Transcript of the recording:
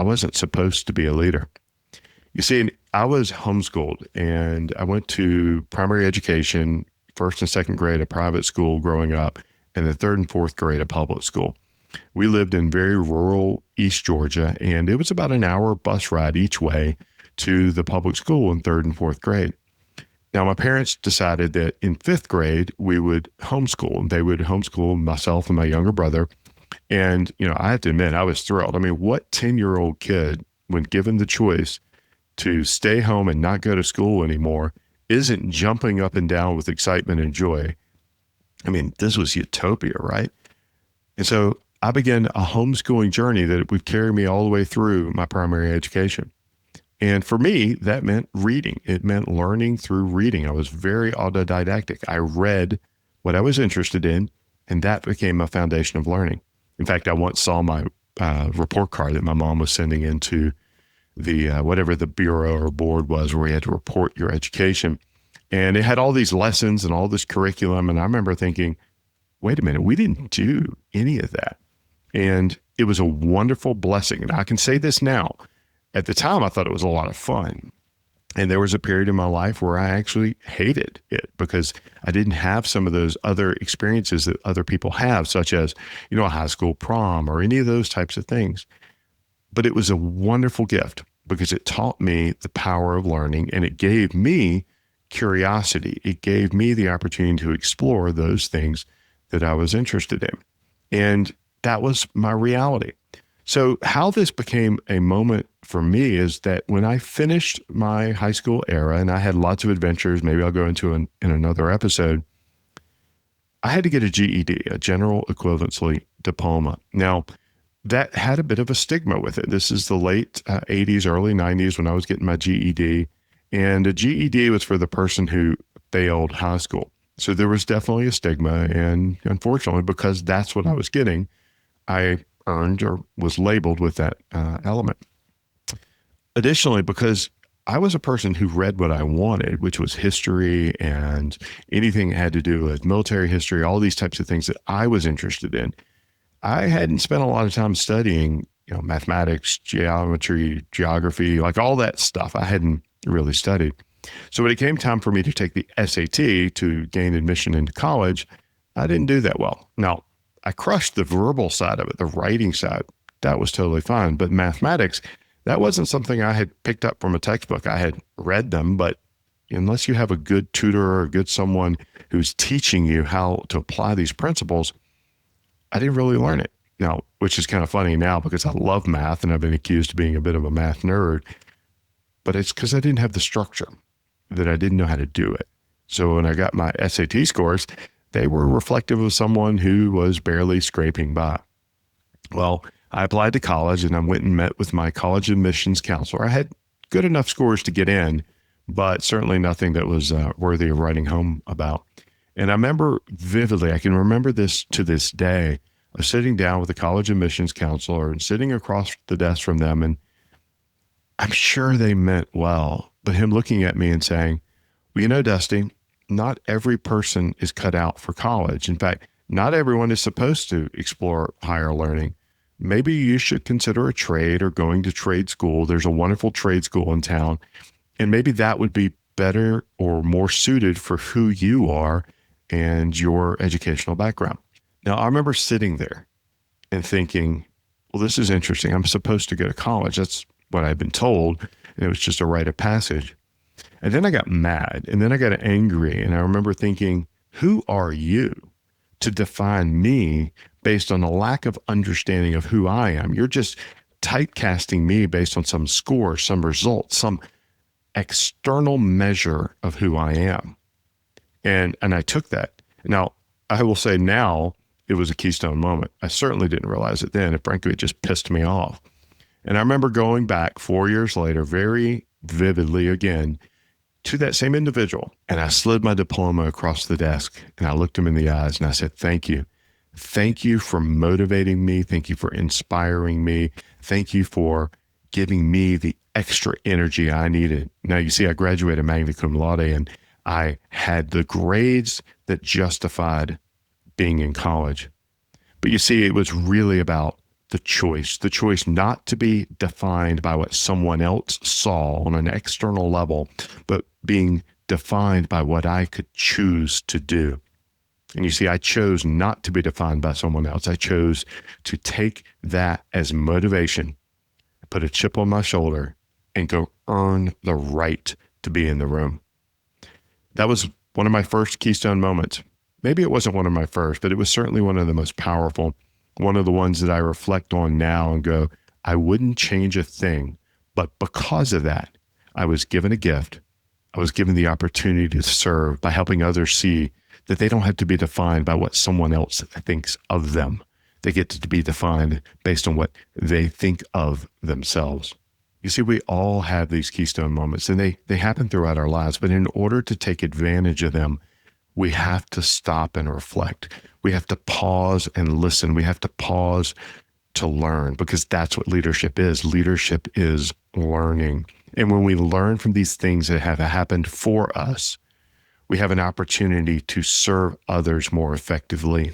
I wasn't supposed to be a leader. You see, I was homeschooled and I went to primary education, first and second grade, a private school growing up, and the third and fourth grade, a public school. We lived in very rural East Georgia, and it was about an hour bus ride each way to the public school in third and fourth grade. Now, my parents decided that in fifth grade, we would homeschool. They would homeschool myself and my younger brother. And, I have to admit, I was thrilled. I mean, what 10-year-old kid, when given the choice to stay home and not go to school anymore, isn't jumping up and down with excitement and joy? I mean, this was utopia, right? And so I began a homeschooling journey that would carry me all the way through my primary education. And for me, that meant reading. It meant learning through reading. I was very autodidactic. I read what I was interested in, and that became a foundation of learning. In fact, I once saw my report card that my mom was sending into the whatever the bureau or board was where you had to report your education. And it had all these lessons and all this curriculum. And I remember thinking, wait a minute, we didn't do any of that. And it was a wonderful blessing. And I can say this now. At the time, I thought it was a lot of fun. And there was a period in my life where I actually hated it because I didn't have some of those other experiences that other people have, such as, a high school prom or any of those types of things. But it was a wonderful gift because it taught me the power of learning, and it gave me curiosity. It gave me the opportunity to explore those things that I was interested in. And that was my reality. So how this became a moment for me is that when I finished my high school era, and I had lots of adventures, maybe I'll go into in another episode, I had to get a GED, a general equivalency diploma. Now, that had a bit of a stigma with it. This is the late 80s, early 90s when I was getting my GED. And a GED was for the person who failed high school. So there was definitely a stigma. And unfortunately, because that's what I was getting, I earned or was labeled with that element. Additionally, because I was a person who read what I wanted, which was history and anything that had to do with military history, all these types of things that I was interested in, I hadn't spent a lot of time studying, mathematics, geometry, geography, like all that stuff. I hadn't really studied. So when it came time for me to take the SAT to gain admission into college, I didn't do that well. Now, I crushed the verbal side of it, the writing side. That was totally fine. But mathematics, that wasn't something I had picked up from a textbook. I had read them, but unless you have a good tutor or a good someone who's teaching you how to apply these principles, I didn't really learn it. Now, which is kind of funny now because I love math and I've been accused of being a bit of a math nerd, but it's because I didn't have the structure, that I didn't know how to do it. So when I got my SAT scores, they were reflective of someone who was barely scraping by. Well, I applied to college and I went and met with my college admissions counselor. I had good enough scores to get in, but certainly nothing that was worthy of writing home about. And I remember vividly, I can remember this to this day, of sitting down with a college admissions counselor and sitting across the desk from them. And I'm sure they meant well, but him looking at me and saying, well, Dusty, not every person is cut out for college. In fact, not everyone is supposed to explore higher learning. Maybe you should consider a trade or going to trade school. There's a wonderful trade school in town. And maybe that would be better or more suited for who you are and your educational background. Now, I remember sitting there and thinking, well, this is interesting. I'm supposed to go to college. That's what I've been told. And it was just a rite of passage. And then I got mad and then I got angry. And I remember thinking, who are you to define me based on a lack of understanding of who I am? You're just typecasting me based on some score, some result, some external measure of who I am. And I took that. Now, I will say now it was a keystone moment. I certainly didn't realize it then. And frankly, it just pissed me off. And I remember going back 4 years later, very vividly again, to that same individual. And I slid my diploma across the desk and I looked him in the eyes and I said, thank you. Thank you for motivating me. Thank you for inspiring me. Thank you for giving me the extra energy I needed. Now, you see, I graduated magna cum laude and I had the grades that justified being in college. But you see, it was really about the choice not to be defined by what someone else saw on an external level, but being defined by what I could choose to do. And you see, I chose not to be defined by someone else. I chose to take that as motivation, put a chip on my shoulder, and go earn the right to be in the room. That was one of my first keystone moments. Maybe it wasn't one of my first, but it was certainly one of the most powerful, one of the ones that I reflect on now and go, I wouldn't change a thing. But because of that, I was given a gift. I was given the opportunity to serve by helping others see that they don't have to be defined by what someone else thinks of them. They get to be defined based on what they think of themselves. You see, we all have these keystone moments, and they happen throughout our lives. But in order to take advantage of them, we have to stop and reflect. We have to pause and listen. We have to pause to learn, because that's what leadership is. Leadership is learning. And when we learn from these things that have happened for us, we have an opportunity to serve others more effectively.